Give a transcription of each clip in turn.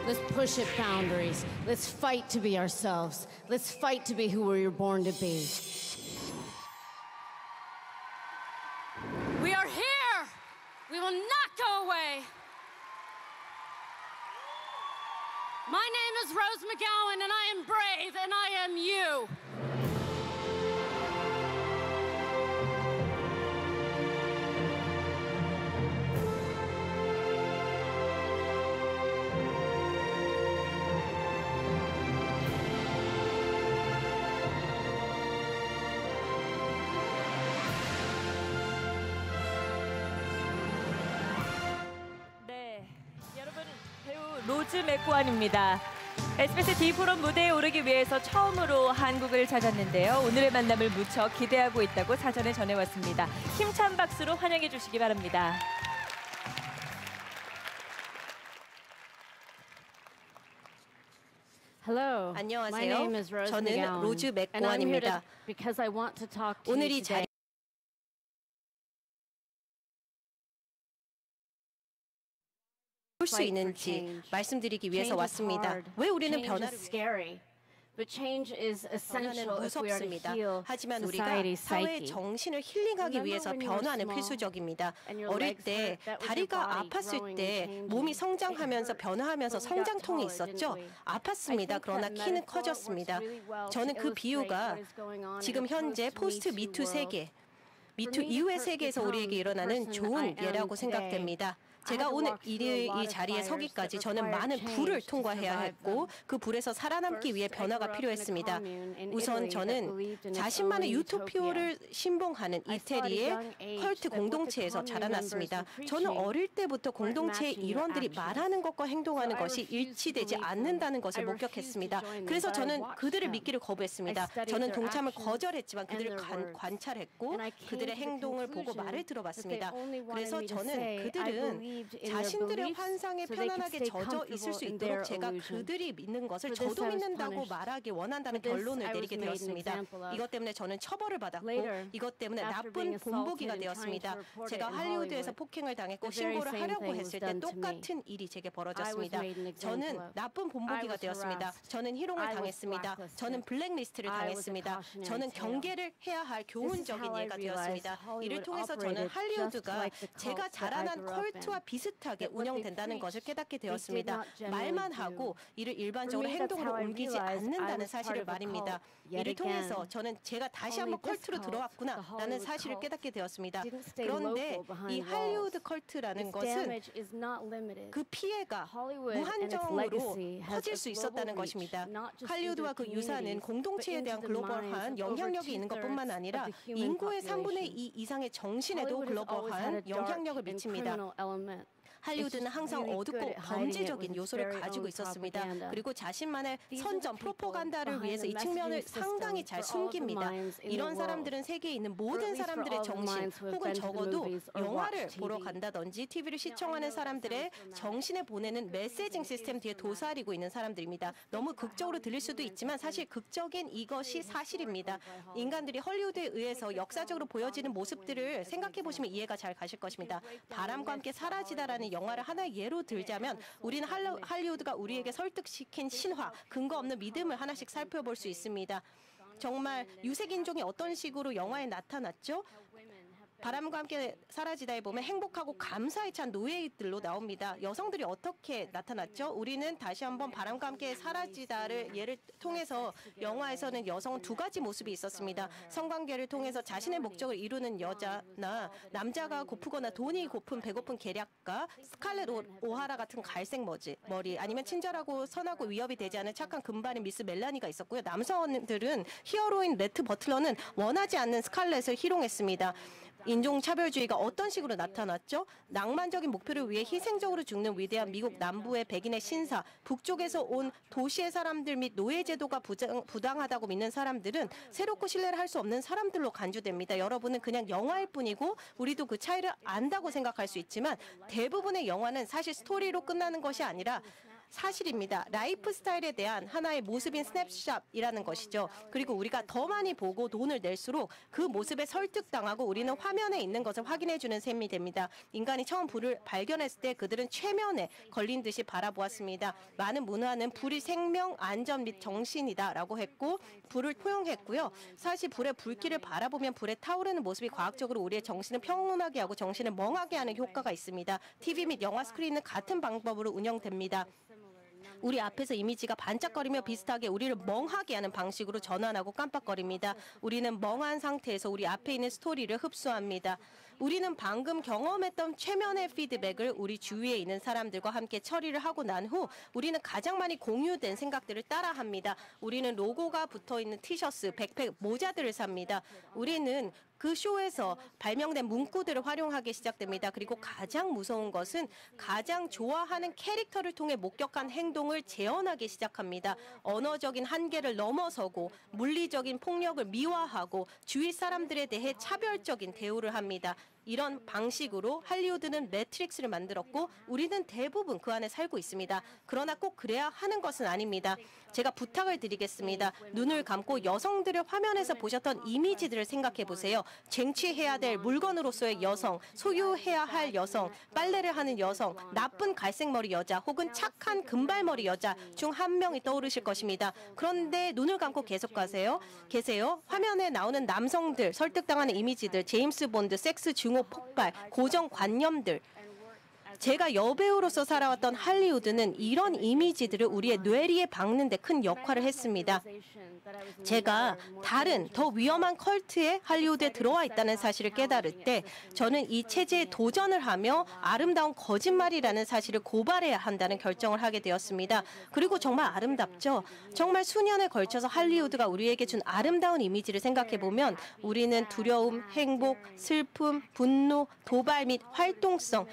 Let's push at boundaries. Let's fight to be ourselves. Let's fight to be who we were born to be. We are here. We will not go away. My name is Rose McGowan, and I am brave, and I am you. 로즈 맥고완입니다. SBS D4럼 무대에 오르기 위해서 처음으로 한국을 찾았는데요. 오늘의 만남을 무척 기대하고 있다고 사전에 전해왔습니다. 힘찬 박수로 환영해 주시기 바랍니다. Hello. 안녕하세요. My name is Rose 저는 McGowan, 로즈 and I'm here 맥고완입니다. because I want to talk to 오늘 you 이 자리 today. 볼 수 있는지 말씀드리기 위해서 왔습니다. 왜 우리는 변화를 scary, but change is essential 변화는 if we are to 무섭습니다. heal 하지만 우리가 society's 사회의 psyche. 정신을 힐링하기 위해서 변화는 필수적입니다. 어릴 때 다리가 아팠을 때 몸이 성장하면서 변화하면서 성장통이 있었죠. 아팠습니다. 그러나 키는 커졌습니다. 저는 그 비유가 지금 현재 포스트 미투 세계, 미투 이후의 세계에서 우리에게 일어나는 좋은 예라고 생각됩니다. 제가 오늘 이 자리에 서기까지 저는 많은 불을 통과해야 했고 그 불에서 살아남기 위해 변화가 필요했습니다. 우선 저는 자신만의 유토피아를 신봉하는 이태리의 컬트 공동체에서 자라났습니다. 저는 어릴 때부터 공동체의 일원들이 말하는 것과 행동하는 것이 일치되지 않는다는 것을 목격했습니다. 그래서 저는 그들을 믿기를 거부했습니다. 저는 동참을 거절했지만 그들을 관찰했고 그들의 행동을 보고 말을 들어봤습니다. 그래서 저는 그들은 자신들의 환상에 편안하게 젖어 있을 수 있도록 제가 그들이 믿는 것을 저도 믿는다고 말하기 원한다는 결론을 내리게 되었습니다. 이것 때문에 저는 처벌을 받았고 이것 때문에 나쁜 본보기가 되었습니다. 제가 할리우드에서 폭행을 당했고 신고를 하려고 했을 때 똑같은 일이 제게 벌어졌습니다. 저는 나쁜 본보기가 되었습니다. 저는 희롱을 당했습니다. 저는 블랙리스트를 당했습니다. 저는 경계를 해야 할 교훈적인 예가 되었습니다. 이를 통해서 저는 할리우드가 제가 자라난 컬트와 비슷하게 운영된다는 것을 깨닫게 되었습니다. 말만 하고 이를 일반적으로 행동으로 옮기지 않는다는 사실을 말입니다. 이를 통해서 저는 제가 다시 한번 컬트로 들어왔구나라는 사실을 깨닫게 되었습니다. 그런데 이 할리우드 컬트라는 것은 그 피해가 무한정으로 퍼질 수 있었다는 것입니다. 할리우드와 그 유사는 공동체에 대한 글로벌한 영향력이 있는 것뿐만 아니라 인구의 3분의 2 이상의 정신에도 글로벌한 영향력을 미칩니다. 할리우드는 항상 어둡고 범죄적인 요소를 가지고 있었습니다. 그리고 자신만의 선전, 프로파간다를 위해서 이 측면을 상당히 잘 숨깁니다. 이런 사람들은 세계에 있는 모든 사람들의 정신, 혹은 적어도 영화를 보러 간다든지 TV를 시청하는 사람들의 정신에 보내는 메시징 시스템 뒤에 도사리고 있는 사람들입니다. 너무 극적으로 들릴 수도 있지만 사실 극적인 이것이 사실입니다. 인간들이 헐리우드에 의해서 역사적으로 보여지는 모습들을 생각해 보시면 이해가 잘 가실 것입니다. 바람과 함께 사라지다라는 영화를 하나의 예로 들자면 우리는 할리우드가 우리에게 설득시킨 신화, 근거 없는 믿음을 하나씩 살펴볼 수 있습니다. 정말 유색인종이 어떤 식으로 영화에 나타났죠? 바람과 함께 사라지다에 보면 행복하고 감사에 찬 노예들로 나옵니다. 여성들이 어떻게 나타났죠? 우리는 다시 한번 바람과 함께 사라지다를 예를 통해서 영화에서는 여성은 두 가지 모습이 있었습니다. 성관계를 통해서 자신의 목적을 이루는 여자나 남자가 고프거나 돈이 고픈 배고픈 계략가 스칼렛 오하라 같은 갈색 머리 아니면 친절하고 선하고 위협이 되지 않은 착한 금발인 미스 멜라니가 있었고요. 남성들은 히어로인 레트 버틀러는 원하지 않는 스칼렛을 희롱했습니다. 인종차별주의가 어떤 식으로 나타났죠? 낭만적인 목표를 위해 희생적으로 죽는 위대한 미국 남부의 백인의 신사, 북쪽에서 온 도시의 사람들 및 노예제도가 부당하다고 믿는 사람들은 새롭고 신뢰를 할 수 없는 사람들로 간주됩니다. 여러분은 그냥 영화일 뿐이고 우리도 그 차이를 안다고 생각할 수 있지만 대부분의 영화는 사실 스토리로 끝나는 것이 아니라 사실입니다. 라이프 스타일에 대한 하나의 모습인 스냅샷이라는 것이죠. 그리고 우리가 더 많이 보고 돈을 낼수록 그 모습에 설득당하고 우리는 화면에 있는 것을 확인해주는 셈이 됩니다. 인간이 처음 불을 발견했을 때 그들은 최면에 걸린 듯이 바라보았습니다. 많은 문화는 불이 생명, 안전 및 정신이다라고 했고 불을 포용했고요. 사실 불의 불길을 바라보면 불에 타오르는 모습이 과학적으로 우리의 정신을 평온하게 하고 정신을 멍하게 하는 효과가 있습니다. TV 및 영화 스크린은 같은 방법으로 운영됩니다. 우리 앞에서 이미지가 반짝거리며 비슷하게 우리를 멍하게 하는 방식으로 전환하고 깜빡거립니다. 우리는 멍한 상태에서 우리 앞에 있는 스토리를 흡수합니다. 우리는 방금 경험했던 최면의 피드백을 우리 주위에 있는 사람들과 함께 처리를 하고 난 후 우리는 가장 많이 공유된 생각들을 따라합니다. 우리는 로고가 붙어있는 티셔츠, 백팩, 모자들을 삽니다. 우리는 그 쇼에서 발명된 문구들을 활용하기 시작됩니다. 그리고 가장 무서운 것은 가장 좋아하는 캐릭터를 통해 목격한 행동을 재현하기 시작합니다. 언어적인 한계를 넘어서고 물리적인 폭력을 미화하고 주위 사람들에 대해 차별적인 대우를 합니다. 이런 방식으로 할리우드는 매트릭스를 만들었고 우리는 대부분 그 안에 살고 있습니다. 그러나 꼭 그래야 하는 것은 아닙니다. 제가 부탁을 드리겠습니다. 눈을 감고 여성들을 화면에서 보셨던 이미지들을 생각해 보세요. 쟁취해야 될 물건으로서의 여성, 소유해야 할 여성, 빨래를 하는 여성, 나쁜 갈색머리 여자 혹은 착한 금발머리 여자 중 한 명이 떠오르실 것입니다. 그런데 눈을 감고 계세요. 화면에 나오는 남성들, 설득당하는 이미지들, 제임스 본드, 섹스 증오 폭발, 고정관념들. 제가 여배우로서 살아왔던 할리우드는 이런 이미지들을 우리의 뇌리에 박는 데 큰 역할을 했습니다. 제가 다른 더 위험한 컬트의 할리우드에 들어와 있다는 사실을 깨달을 때 저는 이 체제에 도전을 하며 아름다운 거짓말이라는 사실을 고발해야 한다는 결정을 하게 되었습니다. 그리고 정말 아름답죠. 정말 수년에 걸쳐서 할리우드가 우리에게 준 아름다운 이미지를 생각해 보면 우리는 두려움, 행복, 슬픔, 분노, 도발 및 활동성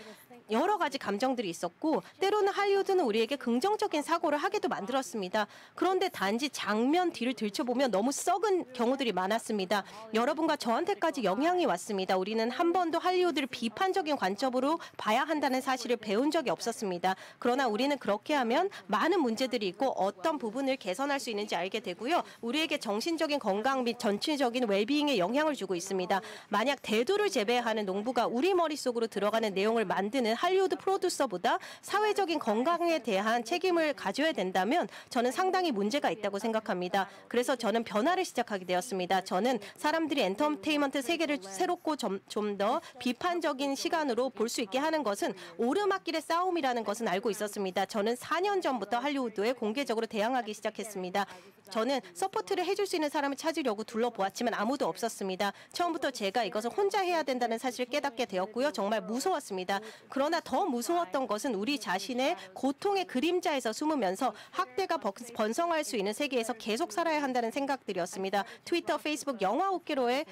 여러 가지 감정들이 있었고 때로는 할리우드는 우리에게 긍정적인 사고를 하게도 만들었습니다. 그런데 단지 장면 뒤를 들춰보면 너무 썩은 경우들이 많았습니다. 여러분과 저한테까지 영향이 왔습니다. 우리는 한 번도 할리우드를 비판적인 관점으로 봐야 한다는 사실을 배운 적이 없었습니다. 그러나 우리는 그렇게 하면 많은 문제들이 있고 어떤 부분을 개선할 수 있는지 알게 되고요. 우리에게 정신적인 건강 및 전체적인 웰비잉에 영향을 주고 있습니다. 만약 대두를 재배하는 농부가 우리 머릿속으로 들어가는 내용을 만드는 할리우드 프로듀서보다 사회적인 건강에 대한 책임을 가져야 된다면 저는 상당히 문제가 있다고 생각합니다. 그래서 저는 변화를 시작하게 되었습니다. 저는 사람들이 엔터테인먼트 세계를 새롭고 좀 더 비판적인 시간으로 볼 수 있게 하는 것은 오르막길의 싸움이라는 것은 알고 있었습니다. 저는 4년 전부터 할리우드에 공개적으로 대항하기 시작했습니다. 저는 서포트를 해줄 수 있는 사람을 찾으려고 둘러보았지만 아무도 없었습니다. 처음부터 제가 이것을 혼자 해야 된다는 사실을 깨닫게 되었고요. 정말 무서웠습니다. 그러나 더 무서웠던 것은 우리 자신의 고통의 그림자에서 숨으면서 학대가 번성할 수 있는 세계에서 계속 살아야 한다는 생각들이었습니다. 트위터, 페이스북, 영화 업계로의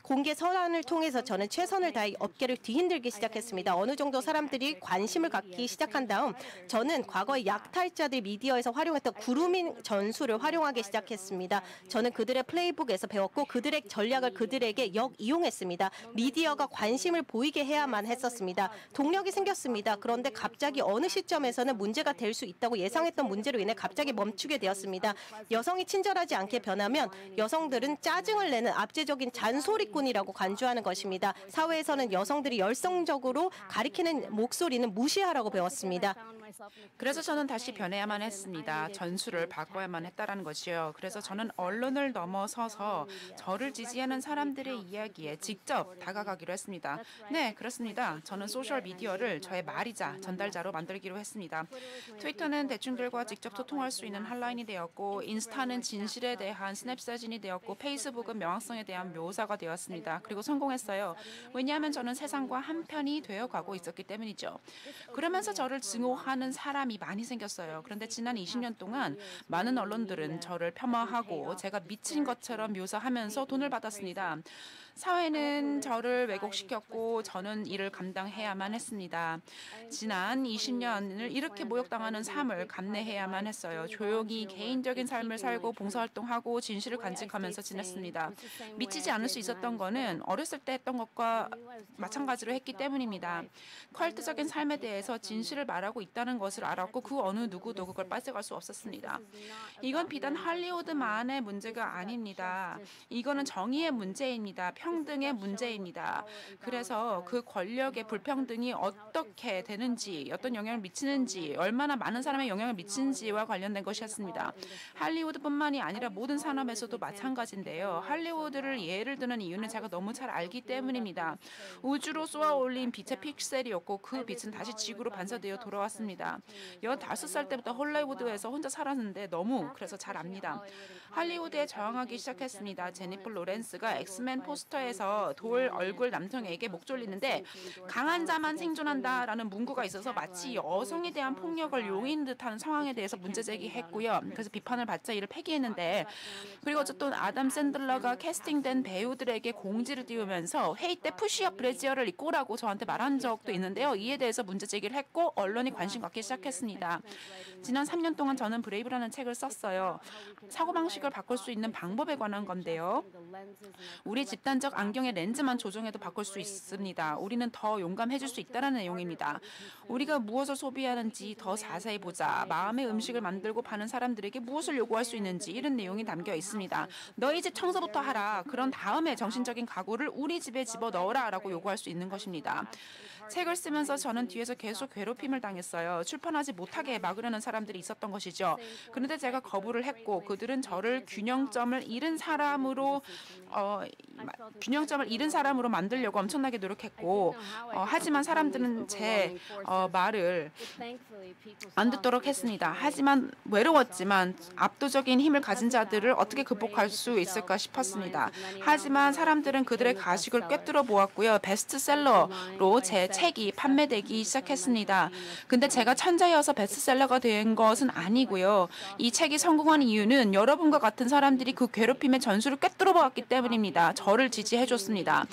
공개 서란을 통해서 저는 최선을 다해 업계를 뒤흔들기 시작했습니다. 어느 정도 사람들이 관심을 갖기 시작한 다음 저는 과거의 약탈자들 미디어에서 활용했던 구루밍 전술을 활용하기 시작했습니다. 저는 그들의 플레이북에서 배웠고 그들의 전략을 그들에게 역이용했습니다. 미디어가 관심을 보이게 해야만 했었습니다. 동력이 생겼습니다. 그런데 갑자기 어느 시점에서는 문제가 될 수 있다고 예상했던 문제로 인해 갑자기 멈추게 되었습니다. 여성이 친절하지 않게 변하면 여성들은 짜증을 내는 압제적인 잔소리꾼 이라고 간주하는 것입니다. 사회에서는 여성들이 열성적으로 가리키는 목소리는 무시하라고 배웠습니다. 그래서 저는 다시 변해야만 했습니다. 전술을 바꿔야만 했다라는 것이요. 그래서 저는 언론을 넘어서서 저를 지지하는 사람들의 이야기에 직접 다가가기로 했습니다. 네, 그렇습니다. 저는 소셜 미디어를 저의 말이자 전달자로 만들기로 했습니다. 트위터는 대중들과 직접 소통할 수 있는 한라인이 되었고 인스타는 진실에 대한 스냅사진이 되었고 페이스북은 명확성에 대한 묘사가 되었습니다. 그리고 성공했어요. 왜냐하면 저는 세상과 한편이 되어가고 있었기 때문이죠. 그러면서 저를 증오하는 사람이 많이 생겼어요. 그런데 지난 20년 동안 많은 언론들은 저를 폄하하고 제가 미친 것처럼 묘사하면서 돈을 받았습니다. 사회는 저를 왜곡시켰고 저는 이를 감당해야만 했습니다. 지난 20년을 이렇게 모욕당하는 삶을 감내해야만 했어요. 조용히 개인적인 삶을 살고 봉사활동하고 진실을 간직하면서 지냈습니다. 미치지 않을 수 있었던 거는 어렸을 때 했던 것과 마찬가지로 했기 때문입니다. 컬트적인 삶에 대해서 진실을 말하고 있다는 것을 알았고 그 어느 누구도 그걸 빠져갈 수 없었습니다. 이건 비단 할리우드만의 문제가 아닙니다. 이거는 정의의 문제입니다. 평등의 문제입니다. 그래서 그 권력의 불평등이 어떻게 되는지, 어떤 영향을 미치는지, 얼마나 많은 사람의 영향을 미치는지와 관련된 것이었습니다. 할리우드뿐만이 아니라 모든 산업에서도 마찬가지인데요. 할리우드를 예를 드는 이유는 제가 너무 잘 알기 때문입니다. 우주로 쏘아 올린 빛의 픽셀이었고 그 빛은 다시 지구로 반사되어 돌아왔습니다. 15살 때부터 헐리우드에서 혼자 살았는데 그래서 잘 압니다. 할리우드에 저항하기 시작했습니다. 제니퍼 로렌스가 엑스맨 포스터에서 돌 얼굴 남성에게 목 졸리는데 강한 자만 생존한다라는 문구가 있어서 마치 여성에 대한 폭력을 용인 듯한 상황에 대해서 문제 제기했고요. 그래서 비판을 받자 이를 폐기했는데 그리고 어쨌든 아담 샌들러가 캐스팅된 배우들에게 공지를 띄우면서 회의 때 푸시업 브래지어를 입고 오라고 저한테 말한 적도 있는데요. 이에 대해서 문제 제기를 했고 언론이 관심 갖기 시작했습니다. 지난 3년 동안 저는 브레이브라는 책을 썼어요. 사고방식을 바꿀 수 있는 방법에 관한 건데요. 우리 집단적 안경의 렌즈만 조정해도 바꿀 수 있습니다. 우리는 더 용감해질 수 있다는 내용입니다. 우리가 무엇을 소비하는지 더 자세히 보자. 마음의 음식을 만들고 파는 사람들에게 무엇을 요구할 수 있는지 이런 내용이 담겨 있습니다. 너희 집 청소부터 하라. 그런 다음에 정신적인 가구를 우리 집에 집어넣어라 라고 요구할 수 있는 것입니다. 책을 쓰면서 저는 뒤에서 계속 괴롭힘을 당했어요. 출판하지 못하게 막으려는 사람들이 있었던 것이죠. 그런데 제가 거부를 했고 그들은 저를 균형점을 잃은 사람으로 만들려고 엄청나게 노력했고 하지만 사람들은 제 말을 안 듣도록 했습니다. 하지만 외로웠지만 압도적인 힘을 가진 자들을 어떻게 극복할 수 있을까 싶었습니다. 하지만 사람들은 그들의 가식을 꿰뚫어 보았고요. 베스트셀러로 제 책이 판매되기 시작했습니다. 근데 제가 천재여서 베스트셀러가 된 것은 아니고요. 이 책이 성공한 이유는 여러분과 같은 사람들이 그 괴롭힘의 전술을 꿰뚫어 보았기 때문입니다. 저를 지지해 줬습니다.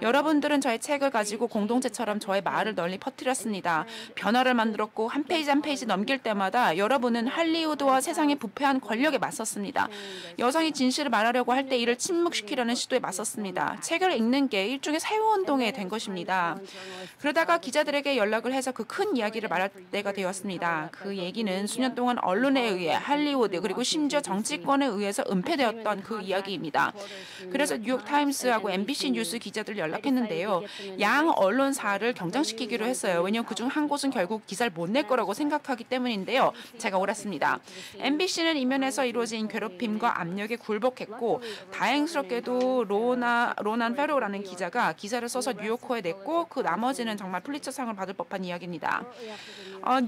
여러분들은 저의 책을 가지고 공동체처럼 저의 말을 널리 퍼뜨렸습니다. 변화를 만들었고 한 페이지 한 페이지 넘길 때마다 여러분은 할리우드와 세상의 부패한 권력에 맞섰습니다. 여성이 진실을 말하려고 할 때 이를 침묵시키려는 시도에 맞섰습니다. 책을 읽는 게 일종의 사회운동이 된 것입니다. 그러다가 기자들에게 연락을 해서 그 큰 이야기를 말할 때가 되었습니다. 그 얘기는 수년 동안 언론에 의해 할리우드 그리고 심지어 정치권에 의해서 은폐되었던 그 이야기입니다. 그래서 뉴욕타임스하고 MBC 뉴스 기자들 연락했는데요. 양 언론사를 경쟁시키기로 했어요. 왜냐하면 그중 한 곳은 결국 기사를 못 낼 거라고 생각하기 때문인데요. 제가 옳았습니다. MBC는 이면에서 이루어진 괴롭힘과 압력에 굴복했고 다행스럽게도 로난 페로라는 기자가 기사를 써서 뉴요커에 냈고 그 나머지는 정말 플리처상을 받을 법한 이야기입니다.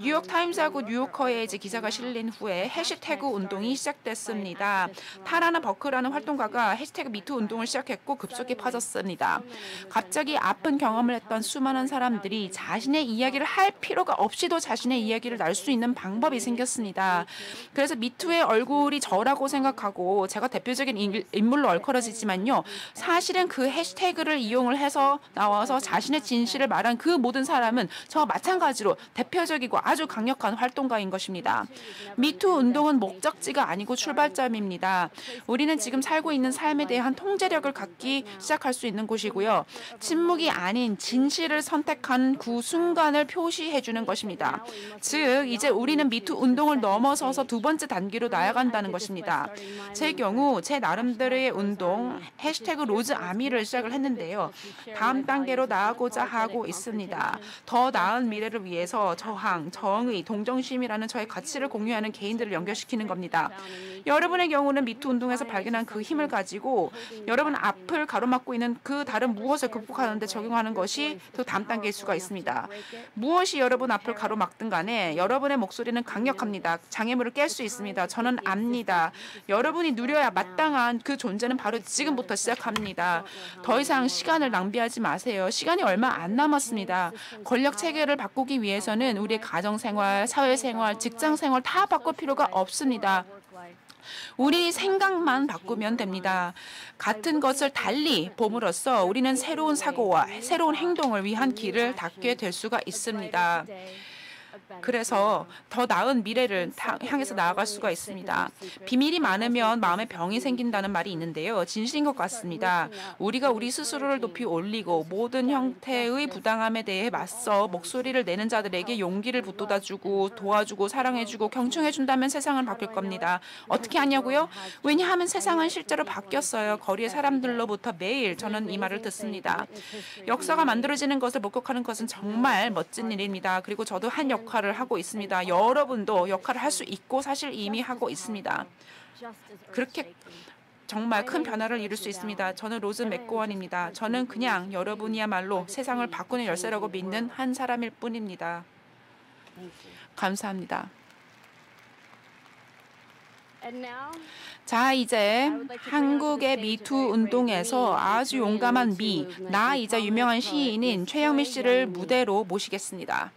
뉴욕타임스하고 뉴요커에 이제 기사가 실린 후에 해시태그 운동이 시작됐습니다. 타라나 버크라는 활동가가 해시태그 미투 운동을 시작했고 급속히 퍼졌습니다. 갑자기 아픈 경험을 했던 수많은 사람들이 자신의 이야기를 할 필요가 없이도 자신의 이야기를 날 수 있는 방법이 생겼습니다. 그래서 미투의 얼굴이 저라고 생각하고 제가 대표적인 인물로 얼컬어지지만요. 사실은 그 해시태그를 이용을 해서 나와서 자신의 진실을 말한 그 모든 사람은 저와 마찬가지로 대표적이고 아주 강력한 활동가인 것입니다. 미투 운동은 목적지가 아니고 출발점입니다. 우리는 지금 살고 있는 삶에 대한 통제력을 갖기 시작할 수 있는 곳이고요. 침묵이 아닌 진실을 선택한 그 순간을 표시해주는 것입니다. 즉 이제 우리는 미투 운동을 넘어서서 두 번째 단계로 나아간다는 것입니다. 제 경우 제 나름대로의 운동 해시태그 로즈 아미를 시작을 했는데요. 다음 단계로 나아가고자 하고 있습니다. 더 나은 미래를 위해서 저항, 정의, 동정심이라는 저의 가치를 공유하는 개인들을 연결시키는 겁니다. 여러분의 경우는 미투 운동에서 발견한 그 힘을 가지고 여러분 앞을 가로막고 있는 그 다른 무엇을 극복하는 데 적용하는 것이 그 다음 단계일 수가 있습니다. 무엇이 여러분 앞을 가로막든 간에 여러분의 목소리는 강력합니다. 장애물을 깰 수 있습니다. 저는 압니다. 여러분이 누려야 마땅한 그 존재는 바로 지금부터 시작합니다. 더 이상 시간을 낭비하지 마세요. 시간이 얼마 안 남았습니다. 권력 체계를 바꾸기 위해서는 우리의 가정생활, 사회생활, 직장생활 다 바꿀 필요가 없습니다. 우리 생각만 바꾸면 됩니다. 같은 것을 달리 봄으로써 우리는 새로운 사고와 새로운 행동을 위한 길을 닫게 될 수가 있습니다. 그래서 더 나은 미래를 향해서 나아갈 수가 있습니다. 비밀이 많으면 마음에 병이 생긴다는 말이 있는데요. 진실인 것 같습니다. 우리가 우리 스스로를 높이 올리고 모든 형태의 부당함에 대해 맞서 목소리를 내는 자들에게 용기를 북돋아주고 도와주고 사랑해주고 경청해준다면 세상은 바뀔 겁니다. 어떻게 하냐고요? 왜냐하면 세상은 실제로 바뀌었어요. 거리의 사람들로부터 매일 저는 이 말을 듣습니다. 역사가 만들어지는 것을 목격하는 것은 정말 멋진 일입니다. 그리고 저도 한 역할을 하고 있습니다. 여러분도 역할을 할 수 있고 사실 이미 하고 있습니다. 그렇게 정말 큰 변화를 이룰 수 있습니다. 저는 로즈 맥고원입니다. 저는 그냥 여러분이야말로 세상을 바꾸는 열쇠라고 믿는 한 사람일 뿐입니다. 감사합니다. 자, 이제 한국의 미투 운동에서 아주 용감한 나이자 유명한 시인인 최영미 씨를 무대로 모시겠습니다.